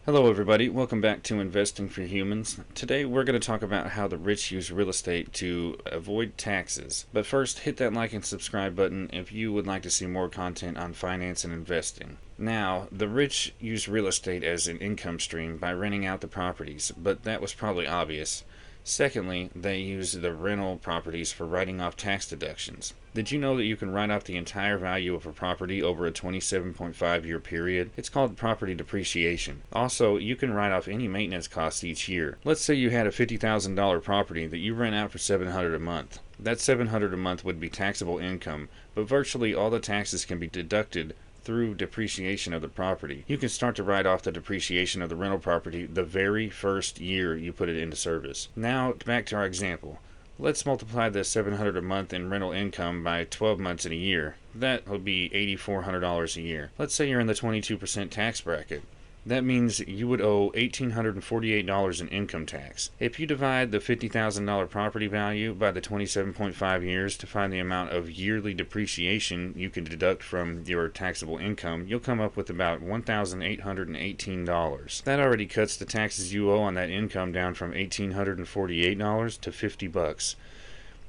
Hello everybody, welcome back to Investing for Humans. Today we're going to talk about how the rich use real estate to avoid taxes. But first, hit that like and subscribe button if you would like to see more content on finance and investing. Now, the rich use real estate as an income stream by renting out the properties, but that was probably obvious. Secondly, they use the rental properties for writing off tax deductions. Did you know that you can write off the entire value of a property over a 27.5-year period? It's called property depreciation. Also, you can write off any maintenance costs each year. Let's say you had a $50,000 property that you rent out for $700 a month. That $700 a month would be taxable income, but virtually all the taxes can be deducted through depreciation of the property. You can start to write off the depreciation of the rental property the very first year you put it into service. Now, back to our example. Let's multiply the $700 a month in rental income by 12 months in a year. That would be $8,400 a year. Let's say you're in the 22% tax bracket. That means you would owe $1,848 in income tax. If you divide the $50,000 property value by the 27.5 years to find the amount of yearly depreciation you can deduct from your taxable income, you'll come up with about $1,818. That already cuts the taxes you owe on that income down from $1,848 to $50.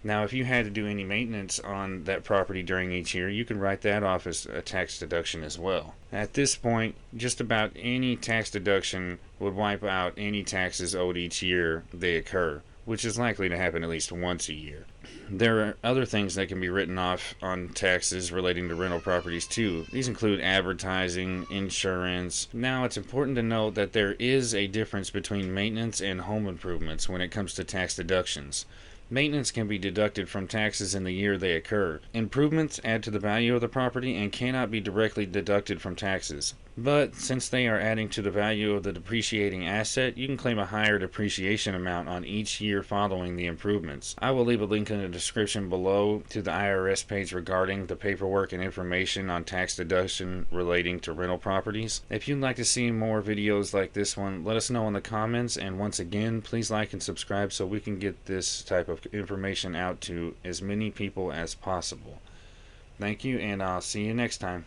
Now, if you had to do any maintenance on that property during each year, you can write that off as a tax deduction as well. At this point, just about any tax deduction would wipe out any taxes owed each year they occur, which is likely to happen at least once a year. There are other things that can be written off on taxes relating to rental properties too. These include advertising, insurance. Now, it's important to note that there is a difference between maintenance and home improvements when it comes to tax deductions. Maintenance can be deducted from taxes in the year they occur. Improvements add to the value of the property and cannot be directly deducted from taxes. But since they are adding to the value of the depreciating asset, you can claim a higher depreciation amount on each year following the improvements. I will leave a link in the description below to the IRS page regarding the paperwork and information on tax deduction relating to rental properties. If you'd like to see more videos like this one, let us know in the comments, and once again, please like and subscribe so we can get this type of information out to as many people as possible. Thank you, and I'll see you next time.